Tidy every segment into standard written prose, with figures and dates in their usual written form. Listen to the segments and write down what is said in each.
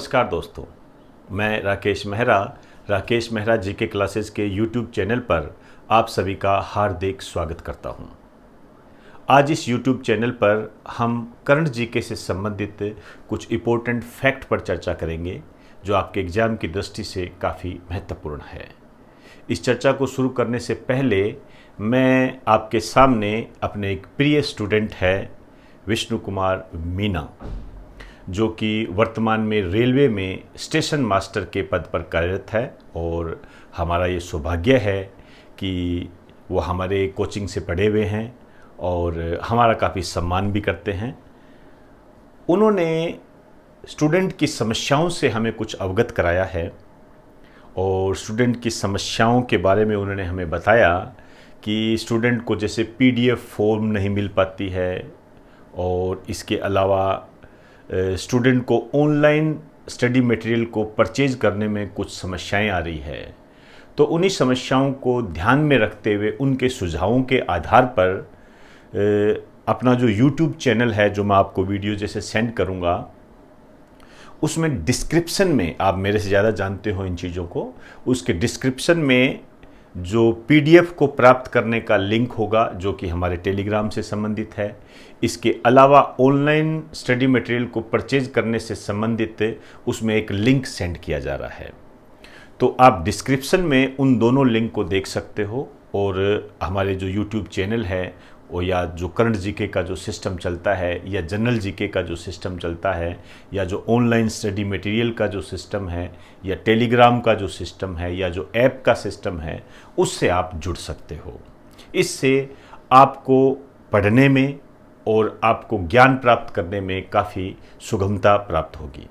नमस्कार दोस्तों, मैं राकेश मेहरा जीके क्लासेस के यूट्यूब चैनल पर आप सभी का हार्दिक स्वागत करता हूं। आज इस यूट्यूब चैनल पर हम करंट जीके से संबंधित कुछ इम्पोर्टेंट फैक्ट पर चर्चा करेंगे जो आपके एग्ज़ाम की दृष्टि से काफ़ी महत्वपूर्ण है। इस चर्चा को शुरू करने से पहले मैं आपके सामने अपने एक प्रिय स्टूडेंट है विष्णु कुमार मीना, जो कि वर्तमान में रेलवे में स्टेशन मास्टर के पद पर कार्यरत है और हमारा ये सौभाग्य है कि वो हमारे कोचिंग से पढ़े हुए हैं और हमारा काफ़ी सम्मान भी करते हैं। उन्होंने स्टूडेंट की समस्याओं से हमें कुछ अवगत कराया है और स्टूडेंट की समस्याओं के बारे में उन्होंने हमें बताया कि स्टूडेंट को जैसे पीडीएफ फॉर्म नहीं मिल पाती है और इसके अलावा स्टूडेंट को ऑनलाइन स्टडी मटेरियल को परचेज करने में कुछ समस्याएं आ रही है। तो उन्हीं समस्याओं को ध्यान में रखते हुए उनके सुझावों के आधार पर अपना जो YouTube चैनल है, जो मैं आपको वीडियो जैसे सेंड करूंगा, उसमें डिस्क्रिप्शन में, आप मेरे से ज़्यादा जानते हो इन चीज़ों को, उसके डिस्क्रिप्शन में जो पीडीएफ को प्राप्त करने का लिंक होगा जो कि हमारे टेलीग्राम से संबंधित है। इसके अलावा ऑनलाइन स्टडी मटेरियल को परचेज करने से संबंधित उसमें एक लिंक सेंड किया जा रहा है। तो आप डिस्क्रिप्शन में उन दोनों लिंक को देख सकते हो और हमारे जो यूट्यूब चैनल है और या जो करंट जीके का जो सिस्टम चलता है या जनरल जीके का जो सिस्टम चलता है या जो ऑनलाइन स्टडी मटेरियल का जो सिस्टम है या टेलीग्राम का जो सिस्टम है या जो ऐप का सिस्टम है, उससे आप जुड़ सकते हो। इससे आपको पढ़ने में और आपको ज्ञान प्राप्त करने में काफ़ी सुगमता प्राप्त होगी।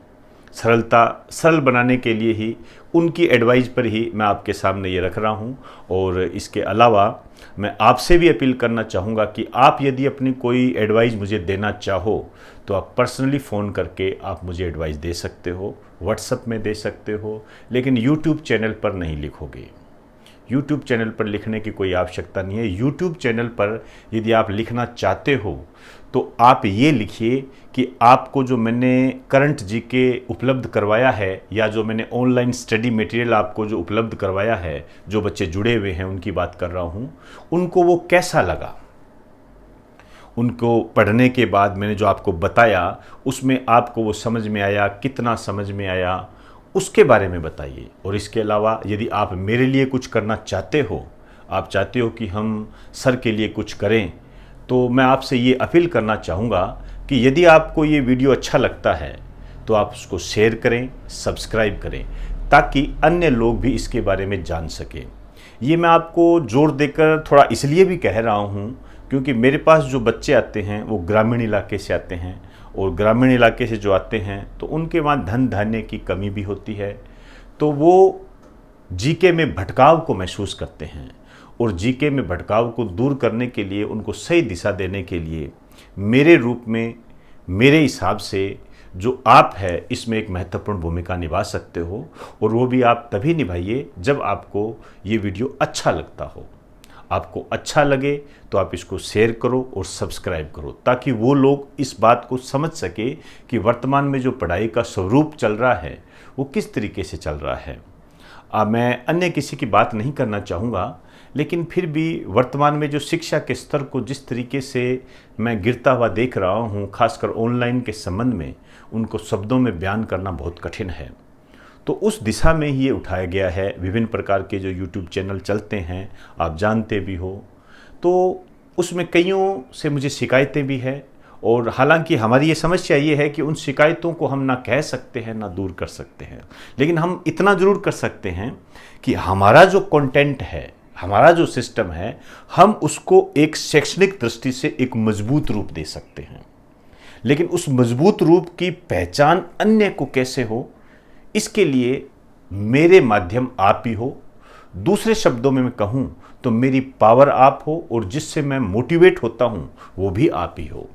सरल बनाने के लिए ही उनकी एडवाइस पर ही मैं आपके सामने ये रख रहा हूँ। और इसके अलावा मैं आपसे भी अपील करना चाहूँगा कि आप यदि अपनी कोई एडवाइस मुझे देना चाहो तो आप पर्सनली फ़ोन करके आप मुझे एडवाइस दे सकते हो, व्हाट्सएप में दे सकते हो, लेकिन यूट्यूब चैनल पर नहीं लिखोगे। यूट्यूब चैनल पर लिखने की कोई आवश्यकता नहीं है। यूट्यूब चैनल पर यदि आप लिखना चाहते हो तो आप ये लिखिए कि आपको जो मैंने करंट जीके उपलब्ध करवाया है या जो मैंने ऑनलाइन स्टडी मटेरियल आपको जो उपलब्ध करवाया है, जो बच्चे जुड़े हुए हैं उनकी बात कर रहा हूँ, उनको वो कैसा लगा, उनको पढ़ने के बाद मैंने जो आपको बताया उसमें आपको वो समझ में आया, कितना समझ में आया, उसके बारे में बताइए। और इसके अलावा यदि आप मेरे लिए कुछ करना चाहते हो, आप चाहते हो कि हम सर के लिए कुछ करें, तो मैं आपसे ये अपील करना चाहूँगा कि यदि आपको ये वीडियो अच्छा लगता है तो आप उसको शेयर करें, सब्सक्राइब करें, ताकि अन्य लोग भी इसके बारे में जान सकें। ये मैं आपको जोर देकर थोड़ा इसलिए भी कह रहा हूँ क्योंकि मेरे पास जो बच्चे आते हैं वो ग्रामीण इलाके से आते हैं और ग्रामीण इलाके से जो आते हैं तो उनके वहाँ धन धान्य की कमी भी होती है। तो वो जीके में भटकाव को महसूस करते हैं और जीके में भटकाव को दूर करने के लिए, उनको सही दिशा देने के लिए मेरे रूप में, मेरे हिसाब से जो आप है इसमें एक महत्वपूर्ण भूमिका निभा सकते हो। और वो भी आप तभी निभाइए जब आपको ये वीडियो अच्छा लगता हो। आपको अच्छा लगे तो आप इसको शेयर करो और सब्सक्राइब करो, ताकि वो लोग इस बात को समझ सके कि वर्तमान में जो पढ़ाई का स्वरूप चल रहा है वो किस तरीके से चल रहा है। मैं अन्य किसी की बात नहीं करना चाहूँगा, लेकिन फिर भी वर्तमान में जो शिक्षा के स्तर को जिस तरीके से मैं गिरता हुआ देख रहा हूँ, खासकर ऑनलाइन के संबंध में, उनको शब्दों में बयान करना बहुत कठिन है। तो उस दिशा में ही ये उठाया गया है। विभिन्न प्रकार के जो यूट्यूब चैनल चलते हैं, आप जानते भी हो, तो उसमें कईयों से मुझे शिकायतें भी हैं। और हालांकि हमारी ये समस्या ये है कि उन शिकायतों को हम ना कह सकते हैं ना दूर कर सकते हैं, लेकिन हम इतना ज़रूर कर सकते हैं कि हमारा जो कंटेंट है, हमारा जो सिस्टम है, हम उसको एक शैक्षणिक दृष्टि से एक मजबूत रूप दे सकते हैं। लेकिन उस मजबूत रूप की पहचान अन्य को कैसे हो, इसके लिए मेरे माध्यम आप ही हो। दूसरे शब्दों में मैं कहूँ तो मेरी पावर आप हो और जिससे मैं मोटिवेट होता हूँ वो भी आप ही हो।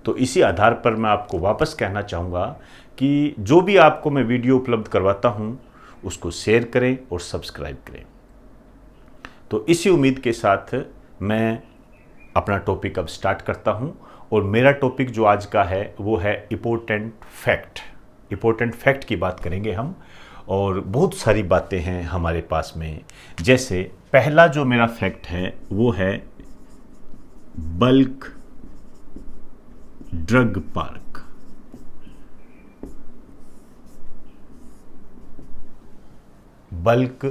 तो इसी आधार पर मैं आपको वापस कहना चाहूँगा कि जो भी आपको मैं वीडियो उपलब्ध करवाता हूँ उसको शेयर करें और सब्सक्राइब करें। तो इसी उम्मीद के साथ मैं अपना टॉपिक अब स्टार्ट करता हूँ और मेरा टॉपिक जो आज का है वो है इम्पोर्टेंट फैक्ट। इम्पोर्टेंट फैक्ट की बात करेंगे हम, और बहुत सारी बातें हैं हमारे पास में। जैसे पहला जो मेरा फैक्ट है वो है bulk drug park. Bulk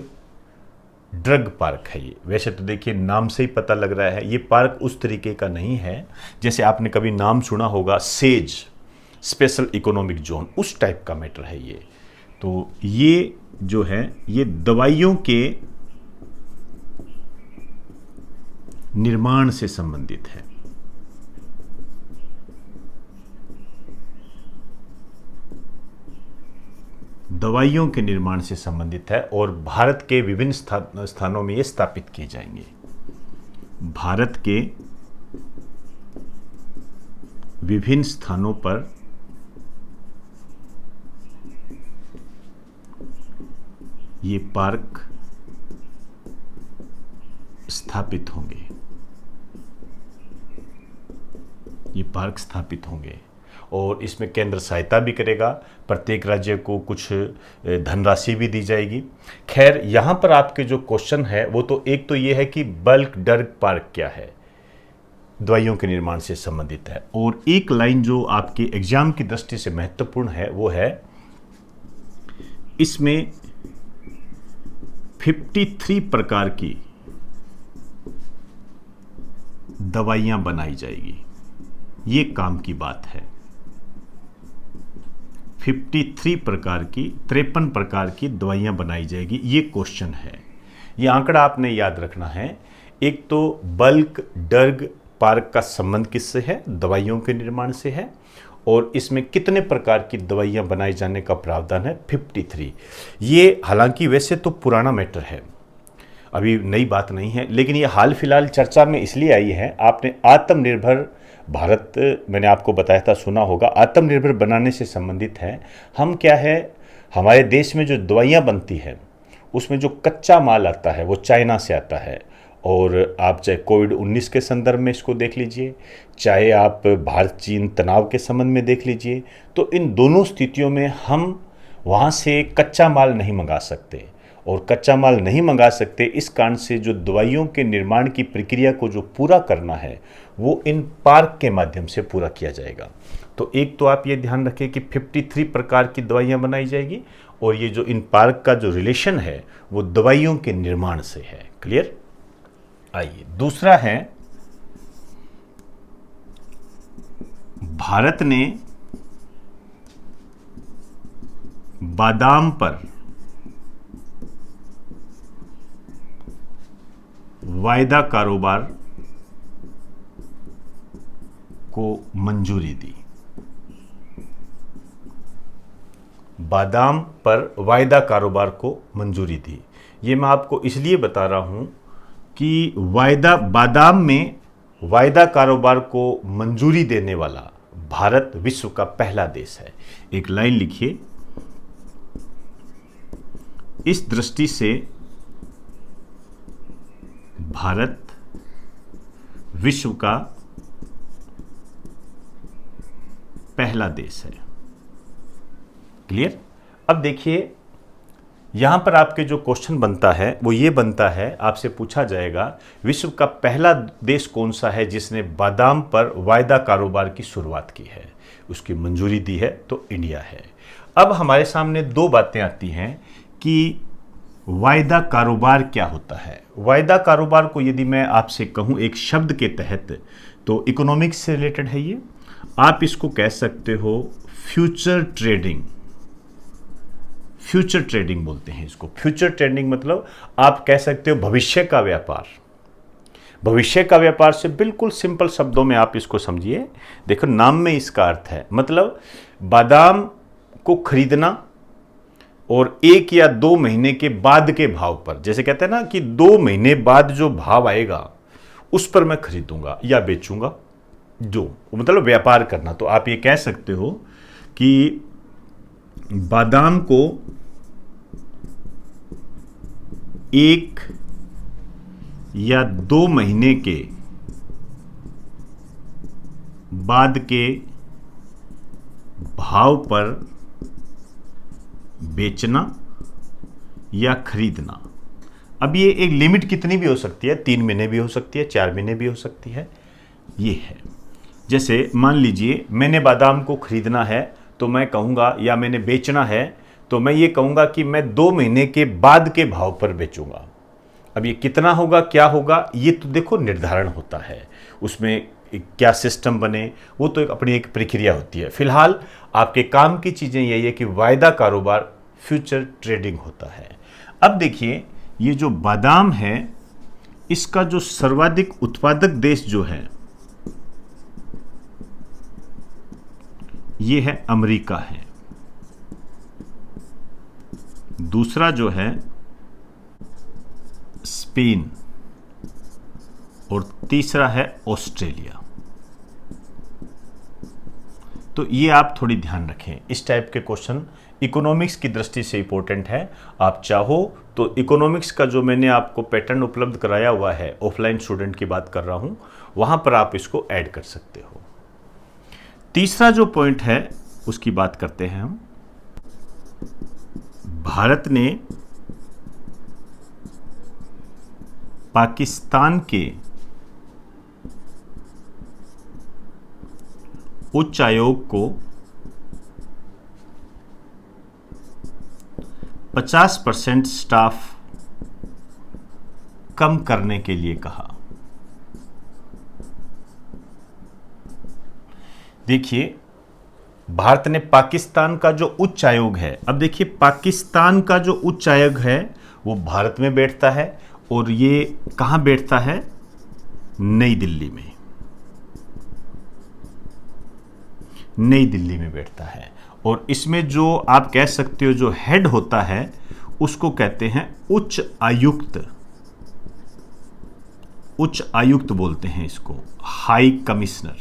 drug park है ये। वैसे तो देखिए नाम से ही पता लग रहा है, ये पार्क उस तरीके का नहीं है जैसे आपने कभी नाम सुना होगा सेज, स्पेशल इकोनॉमिक जोन, उस टाइप का मैटर है ये। तो ये जो है ये दवाइयों के निर्माण से संबंधित है। दवाइयों के निर्माण से संबंधित है और भारत के विभिन्न स्थानों में ये स्थापित किए जाएंगे। भारत के विभिन्न स्थानों पर ये पार्क स्थापित होंगे। ये पार्क स्थापित होंगे और इसमें केंद्र सहायता भी करेगा, प्रत्येक राज्य को कुछ धनराशि भी दी जाएगी। खैर यहाँ पर आपके जो क्वेश्चन है वो तो एक तो ये है कि बल्क ड्रग पार्क क्या है, दवाइयों के निर्माण से संबंधित है। और एक लाइन जो आपके एग्जाम की दृष्टि से महत्वपूर्ण है वो है इसमें 53 प्रकार की दवाइयां बनाई जाएगी। ये काम की बात है। 53 प्रकार की, 53 प्रकार की दवाइयां बनाई जाएगी, ये क्वेश्चन है। ये आंकड़ा आपने याद रखना है। एक तो बल्क ड्रग पार्क का संबंध किससे है, दवाइयों के निर्माण से है, और इसमें कितने प्रकार की दवाइयां बनाई जाने का प्रावधान है, 53। ये हालांकि वैसे तो पुराना मैटर है, अभी नई बात नहीं है, लेकिन ये हाल फिलहाल चर्चा में इसलिए आई है। आपने आत्मनिर्भर भारत, मैंने आपको बताया था, सुना होगा, आत्मनिर्भर बनाने से संबंधित है। हम क्या है, हमारे देश में जो दवाइयाँ बनती है उसमें जो कच्चा माल आता है वो चाइना से आता है। और आप चाहे कोविड-19 के संदर्भ में इसको देख लीजिए, चाहे आप भारत चीन तनाव के संबंध में देख लीजिए, तो इन दोनों स्थितियों में हम वहाँ से कच्चा माल नहीं मंगा सकते। और कच्चा माल नहीं मंगा सकते इस कारण से जो दवाइयों के निर्माण की प्रक्रिया को जो पूरा करना है वो इन पार्क के माध्यम से पूरा किया जाएगा। तो एक तो आप ये ध्यान रखें कि 53 प्रकार की दवाइयाँ बनाई जाएगी, और ये जो इन पार्क का जो रिलेशन है वो दवाइयों के निर्माण से है। क्लियर? आइए दूसरा है, भारत ने बादाम पर वायदा कारोबार को मंजूरी दी। बादाम पर वायदा कारोबार को मंजूरी दी। ये मैं आपको इसलिए बता रहा हूं कि बादाम में वायदा कारोबार को मंजूरी देने वाला भारत विश्व का पहला देश है। एक लाइन लिखिए, इस दृष्टि से भारत विश्व का पहला देश है। क्लियर? अब देखिए यहां पर आपके जो क्वेश्चन बनता है वो ये बनता है, आपसे पूछा जाएगा विश्व का पहला देश कौन सा है जिसने बादाम पर वायदा कारोबार की शुरुआत की है, उसकी मंजूरी दी है, तो इंडिया है। अब हमारे सामने दो बातें आती हैं कि वायदा कारोबार क्या होता है। वायदा कारोबार को यदि मैं आपसे कहूं एक शब्द के तहत, तो इकोनॉमिक्स से रिलेटेड है ये। आप इसको कह सकते हो फ्यूचर ट्रेडिंग। फ्यूचर ट्रेडिंग बोलते हैं इसको। फ्यूचर ट्रेडिंग मतलब आप कह सकते हो भविष्य का व्यापार। भविष्य का व्यापार से बिल्कुल सिंपल शब्दों में आप इसको समझिए। देखो नाम में इसका अर्थ है, मतलब बादाम को खरीदना और 1 या 2 महीने के बाद के भाव पर, जैसे कहते हैं ना कि 2 महीने बाद जो भाव आएगा उस पर मैं खरीदूंगा या बेचूंगा, जो मतलब व्यापार करना। तो आप ये कह सकते हो कि बादाम को 1 या 2 महीने के बाद के भाव पर बेचना या खरीदना। अब ये एक लिमिट कितनी भी हो सकती है, 3 महीने भी हो सकती है, 4 महीने भी हो सकती है, ये है। जैसे मान लीजिए मैंने बादाम को खरीदना है तो मैं कहूँगा, या मैंने बेचना है तो मैं ये कहूँगा कि मैं 2 महीने के बाद के भाव पर बेचूंगा। अब ये कितना होगा, क्या होगा, ये तो देखो निर्धारण होता है, उसमें क्या सिस्टम बने वो तो अपनी एक प्रक्रिया होती है। फिलहाल आपके काम की चीज़ें यही है कि वायदा कारोबार, फ्यूचर ट्रेडिंग होता है। अब देखिए ये जो बादाम है इसका जो सर्वाधिक उत्पादक देश जो है ये है अमेरिका है, दूसरा जो है स्पेन और तीसरा है ऑस्ट्रेलिया। तो ये आप थोड़ी ध्यान रखें, इस टाइप के क्वेश्चन इकोनॉमिक्स की दृष्टि से इंपॉर्टेंट है। आप चाहो तो इकोनॉमिक्स का जो मैंने आपको पैटर्न उपलब्ध कराया हुआ है, ऑफलाइन स्टूडेंट की बात कर रहा हूं, वहां पर आप इसको ऐड कर सकते हो। तीसरा जो पॉइंट है उसकी बात करते हैं हम। भारत ने पाकिस्तान के उच्च आयोग को 50% स्टाफ कम करने के लिए कहा। देखिए भारत ने पाकिस्तान का जो उच्च आयोग है, अब देखिए पाकिस्तान का जो उच्च आयोग है वो भारत में बैठता है और ये कहाँ बैठता है, नई दिल्ली में, नई दिल्ली में बैठता है। और इसमें जो आप कह सकते हो जो हेड होता है उसको कहते हैं उच्च आयुक्त, उच्च आयुक्त बोलते हैं इसको, हाई कमिश्नर,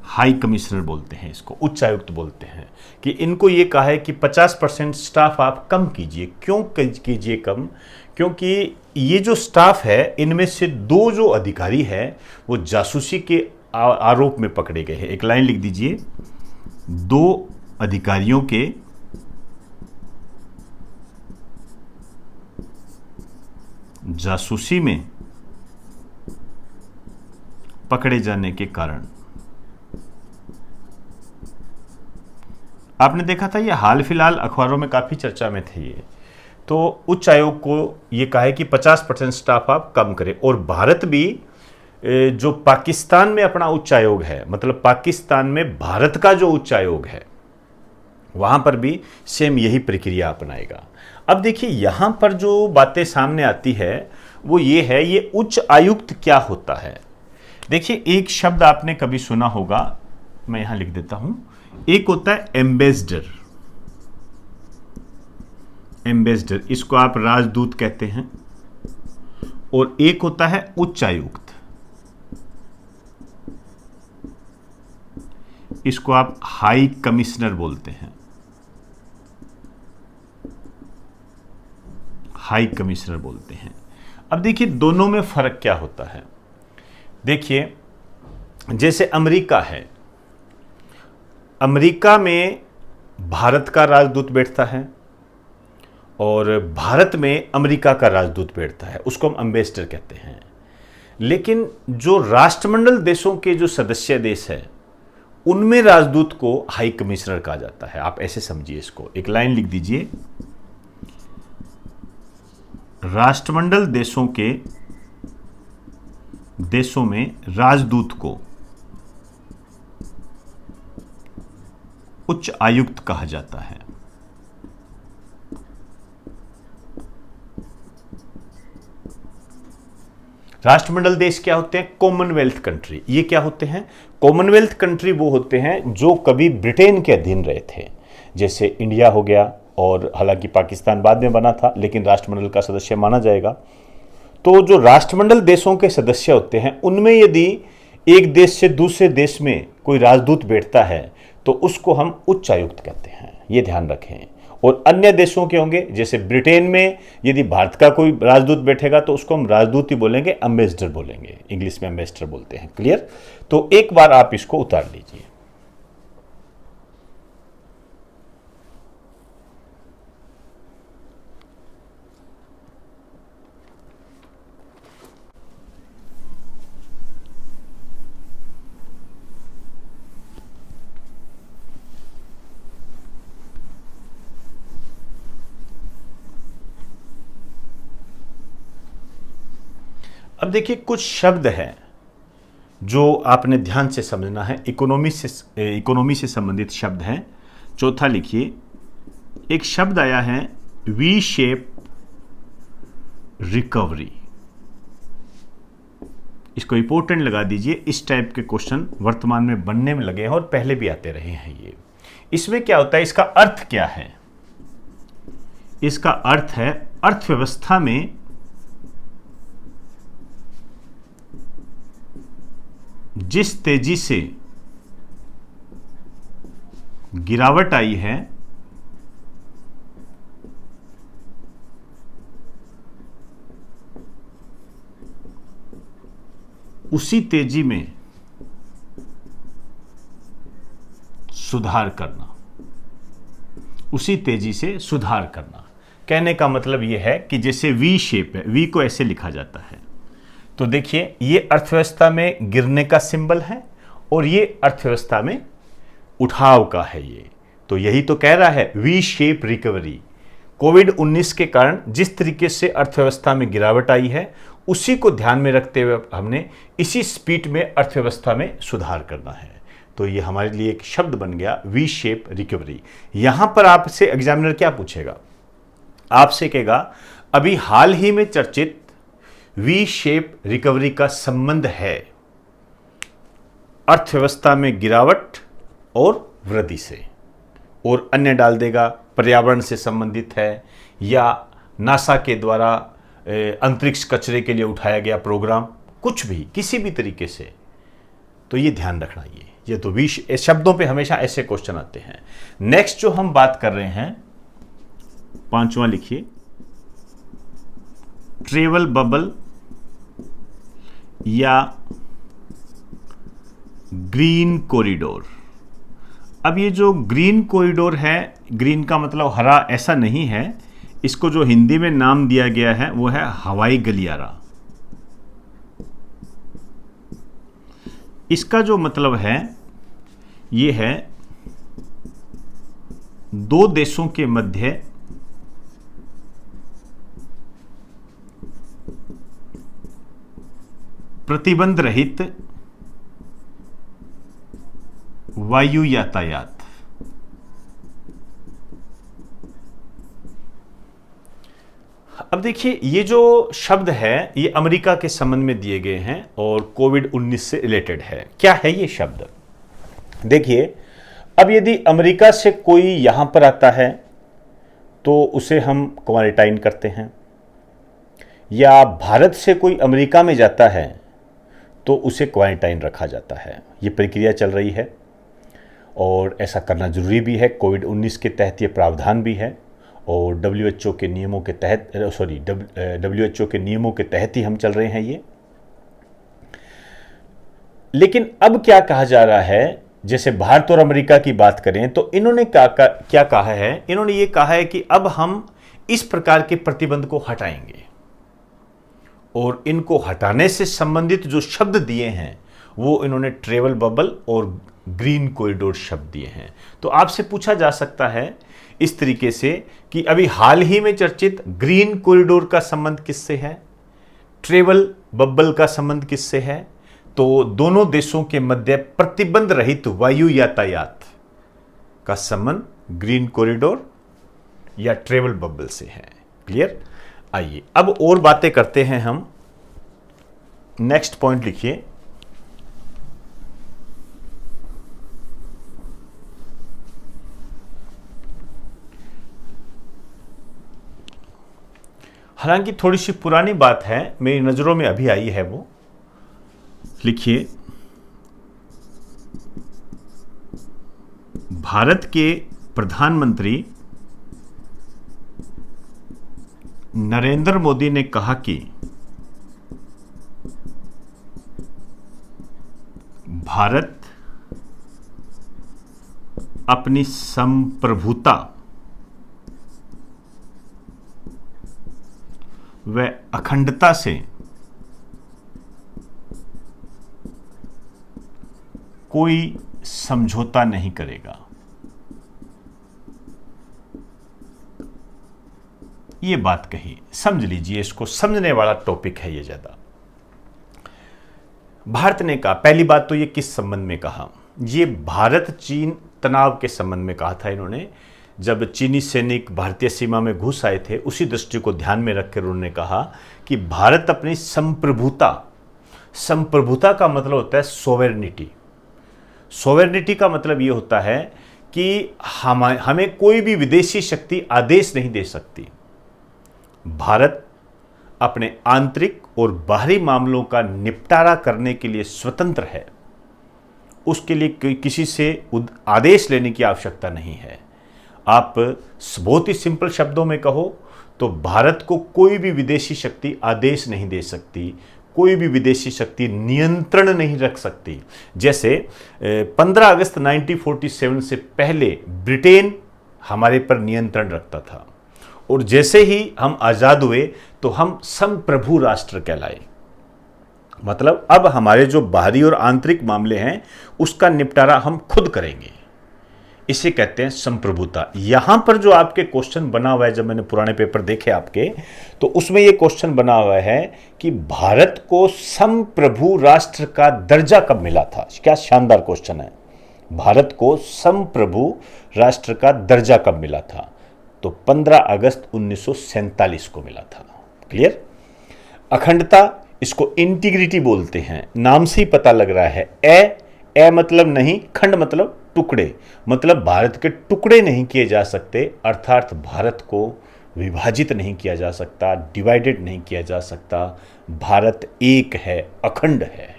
हाई कमिश्नर बोलते हैं इसको, उच्च आयुक्त बोलते हैं। कि इनको ये कहा है कि 50% स्टाफ आप कम कीजिए। क्यों कीजिए कम, क्योंकि ये जो स्टाफ है इनमें से 2 जो अधिकारी है वो जासूसी के आरोप में पकड़े गए हैं। एक लाइन लिख दीजिए, 2 अधिकारियों के जासूसी में पकड़े जाने के कारण। आपने देखा था ये हाल फिलहाल अखबारों में काफ़ी चर्चा में थे ये। तो उच्च आयोग को ये कहा है कि 50% स्टाफ आप कम करें। और भारत भी जो पाकिस्तान में अपना उच्च आयोग है, मतलब पाकिस्तान में भारत का जो उच्च आयोग है, वहाँ पर भी सेम यही प्रक्रिया अपनाएगा। अब देखिए यहाँ पर जो बातें सामने आती है वो ये है, ये उच्च आयुक्त क्या होता है। देखिए एक शब्द आपने कभी सुना होगा, मैं यहाँ लिख देता हूँ। एक होता है एम्बेसडर, एम्बेसडर इसको आप राजदूत कहते हैं। और एक होता है उच्चायुक्त, इसको आप हाई कमिश्नर बोलते हैं, हाई कमिश्नर बोलते हैं। अब देखिए दोनों में फर्क क्या होता है। देखिए जैसे अमेरिका है, अमेरिका में भारत का राजदूत बैठता है और भारत में अमेरिका का राजदूत बैठता है, उसको हम एम्बेसडर कहते हैं। लेकिन जो राष्ट्रमंडल देशों के जो सदस्य देश है उनमें राजदूत को हाई कमिश्नर कहा जाता है। आप ऐसे समझिए इसको, एक लाइन लिख दीजिए, राष्ट्रमंडल देशों में राजदूत को उच्च आयुक्त कहा जाता है। राष्ट्रमंडल देश क्या होते हैं, कॉमनवेल्थ कंट्री। ये क्या होते हैं, कॉमनवेल्थ कंट्री वो होते हैं जो कभी ब्रिटेन के अधीन रहे थे, जैसे इंडिया हो गया, और हालांकि पाकिस्तान बाद में बना था लेकिन राष्ट्रमंडल का सदस्य माना जाएगा। तो जो राष्ट्रमंडल देशों के सदस्य होते हैं उनमें यदि एक देश से दूसरे देश में कोई राजदूत बैठता है तो उसको हम उच्चायुक्त कहते हैं, ये ध्यान रखें। और अन्य देशों के होंगे, जैसे ब्रिटेन में यदि भारत का कोई राजदूत बैठेगा तो उसको हम राजदूत ही बोलेंगे, एम्बेसडर बोलेंगे, इंग्लिश में एम्बेसडर बोलते हैं। क्लियर। तो एक बार आप इसको उतार लीजिए। अब देखिए कुछ शब्द हैं जो आपने ध्यान से समझना है, इकोनॉमी से संबंधित शब्द हैं। चौथा लिखिए, एक शब्द आया है वी शेप रिकवरी। इसको इंपॉर्टेंट लगा दीजिए, इस टाइप के क्वेश्चन वर्तमान में बनने में लगे हैं और पहले भी आते रहे हैं ये। इसमें क्या होता है, इसका अर्थ क्या है? इसका अर्थ है अर्थव्यवस्था में जिस तेजी से गिरावट आई है उसी तेजी में सुधार करना, उसी तेजी से सुधार करना। कहने का मतलब यह है कि जैसे वी शेप है, वी को ऐसे लिखा जाता है, तो देखिए ये अर्थव्यवस्था में गिरने का सिंबल है और ये अर्थव्यवस्था में उठाव का है। ये तो यही तो कह रहा है वी शेप रिकवरी। कोविड-19 के कारण जिस तरीके से अर्थव्यवस्था में गिरावट आई है उसी को ध्यान में रखते हुए हमने इसी स्पीड में अर्थव्यवस्था में सुधार करना है। तो ये हमारे लिए एक शब्द बन गया वी शेप रिकवरी। यहां पर आपसे एग्जामिनर क्या पूछेगा? आपसे कहेगा अभी हाल ही में चर्चित वी शेप रिकवरी का संबंध है अर्थव्यवस्था में गिरावट और वृद्धि से, और अन्य डाल देगा पर्यावरण से संबंधित है या नासा के द्वारा अंतरिक्ष कचरे के लिए उठाया गया प्रोग्राम, कुछ भी किसी भी तरीके से। तो ये ध्यान रखना, ये तो शब्दों पे हमेशा ऐसे क्वेश्चन आते हैं। नेक्स्ट जो हम बात कर रहे हैं, पांचवा लिखिए, ट्रेवल बबल या ग्रीन कॉरिडोर। अब ये जो ग्रीन कॉरिडोर है, ग्रीन का मतलब हरा ऐसा नहीं है, इसको जो हिंदी में नाम दिया गया है वो है हवाई गलियारा। इसका जो मतलब है ये है दो देशों के मध्य प्रतिबंध रहित वायु यातायात। अब देखिए ये जो शब्द है ये अमेरिका के संबंध में दिए गए हैं और कोविड-19 से रिलेटेड है। क्या है ये शब्द? देखिए, अब यदि अमेरिका से कोई यहां पर आता है तो उसे हम क्वारंटाइन करते हैं, या भारत से कोई अमेरिका में जाता है तो उसे क्वारंटाइन रखा जाता है। ये प्रक्रिया चल रही है और ऐसा करना जरूरी भी है। कोविड-19 के तहत ये प्रावधान भी है और WHO के नियमों के तहत, WHO के नियमों के तहत ही हम चल रहे हैं ये। लेकिन अब क्या कहा जा रहा है, जैसे भारत और अमेरिका की बात करें तो इन्होंने क्या कहा है? इन्होंने ये कहा है कि अब हम इस प्रकार के प्रतिबंध को हटाएंगे और इनको हटाने से संबंधित जो शब्द दिए हैं वो इन्होंने ट्रेवल बबल और ग्रीन कॉरिडोर शब्द दिए हैं। तो आपसे पूछा जा सकता है इस तरीके से कि अभी हाल ही में चर्चित ग्रीन कॉरिडोर का संबंध किससे है, ट्रेवल बबल का संबंध किससे है? तो दोनों देशों के मध्य प्रतिबंध रहित वायु यातायात का संबंध ग्रीन कॉरिडोर या ट्रेवल बबल से है। क्लियर? आइए अब और बातें करते हैं हम। नेक्स्ट पॉइंट लिखिए, हालांकि थोड़ी सी पुरानी बात है, मेरी नजरों में अभी आई है वो। लिखिए, भारत के प्रधानमंत्री नरेंद्र मोदी ने कहा कि भारत अपनी संप्रभुता व अखंडता से कोई समझौता नहीं करेगा। ये बात कही, समझ लीजिए, इसको समझने वाला टॉपिक है ये ज्यादा। भारत ने कहा, पहली बात तो ये किस संबंध में कहा, ये भारत चीन तनाव के संबंध में कहा था इन्होंने। जब चीनी सैनिक भारतीय सीमा में घुस आए थे, उसी दृष्टि को ध्यान में रखकर उन्होंने कहा कि भारत अपनी संप्रभुता का मतलब होता है सोवेर्निटी। सोवेर्निटी का मतलब ये होता है कि हमें कोई भी विदेशी शक्ति आदेश नहीं दे सकती। भारत अपने आंतरिक और बाहरी मामलों का निपटारा करने के लिए स्वतंत्र है, उसके लिए किसी से आदेश लेने की आवश्यकता नहीं है। आप बहुत ही सिंपल शब्दों में कहो तो भारत को कोई भी विदेशी शक्ति आदेश नहीं दे सकती, कोई भी विदेशी शक्ति नियंत्रण नहीं रख सकती। जैसे 15 अगस्त 1947 से पहले ब्रिटेन हमारे पर नियंत्रण रखता था, और जैसे ही हम आज़ाद हुए तो हम संप्रभु राष्ट्र कहलाए। मतलब अब हमारे जो बाहरी और आंतरिक मामले हैं उसका निपटारा हम खुद करेंगे, इसे कहते हैं संप्रभुता। यहां पर जो आपके क्वेश्चन बना हुआ है, जब मैंने पुराने पेपर देखे आपके, तो उसमें यह क्वेश्चन बना हुआ है कि भारत को संप्रभु राष्ट्र का दर्जा कब मिला था। क्या शानदार क्वेश्चन है। भारत को संप्रभु राष्ट्र का दर्जा कब मिला था? तो 15 अगस्त 1947 को मिला था। क्लियर। अखंडता, इसको इंटीग्रिटी बोलते हैं, नाम से ही पता लग रहा है। ए मतलब नहीं, खंड मतलब टुकड़े, मतलब भारत के टुकड़े नहीं किए जा सकते, अर्थात भारत को विभाजित नहीं किया जा सकता, डिवाइडेड नहीं किया जा सकता। भारत एक है, अखंड है।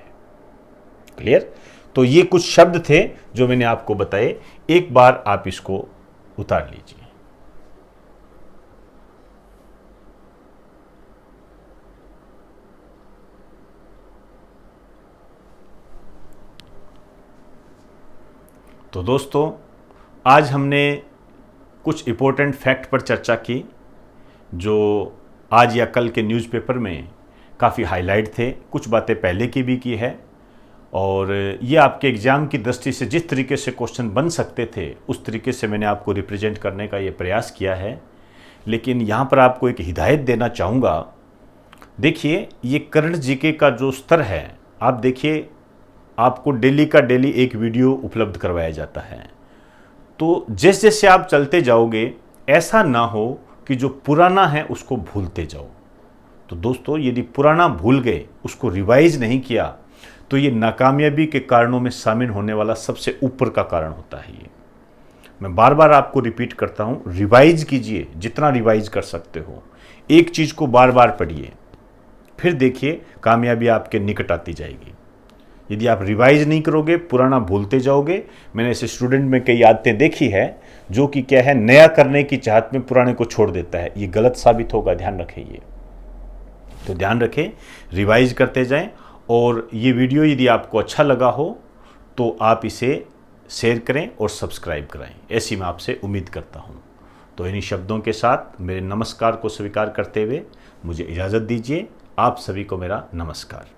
क्लियर। तो ये कुछ शब्द थे जो मैंने आपको बताए, एक बार आप इसको उतार लीजिए। तो दोस्तों, आज हमने कुछ इम्पोर्टेंट फैक्ट पर चर्चा की जो आज या कल के न्यूज़पेपर में काफ़ी हाईलाइट थे। कुछ बातें पहले की भी की है, और ये आपके एग्ज़ाम की दृष्टि से जिस तरीके से क्वेश्चन बन सकते थे उस तरीके से मैंने आपको रिप्रेजेंट करने का ये प्रयास किया है। लेकिन यहाँ पर आपको एक हिदायत देना चाहूँगा। देखिए, ये करंट जीके का जो स्तर है, आप देखिए, आपको डेली का डेली एक वीडियो उपलब्ध करवाया जाता है। तो जैसे जैसे आप चलते जाओगे, ऐसा ना हो कि जो पुराना है उसको भूलते जाओ। तो दोस्तों, यदि पुराना भूल गए, उसको रिवाइज नहीं किया, तो ये नाकामयाबी के कारणों में शामिल होने वाला सबसे ऊपर का कारण होता है। ये मैं बार बार आपको रिपीट करता हूँ, रिवाइज कीजिए जितना रिवाइज कर सकते हो। एक चीज़ को बार बार पढ़िए, फिर देखिए कामयाबी आपके निकट आती जाएगी। यदि आप रिवाइज नहीं करोगे, पुराना भूलते जाओगे। मैंने ऐसे स्टूडेंट में कई आदतें देखी है जो कि क्या है, नया करने की चाहत में पुराने को छोड़ देता है। ये गलत साबित होगा, ध्यान रखें। ये तो ध्यान रखें, रिवाइज करते जाएं। और ये वीडियो यदि आपको अच्छा लगा हो तो आप इसे शेयर करें और सब्सक्राइब कराएं, ऐसी मैं आपसे उम्मीद करता हूं। तो इन्हीं शब्दों के साथ मेरे नमस्कार को स्वीकार करते हुए मुझे इजाज़त दीजिए। आप सभी को मेरा नमस्कार।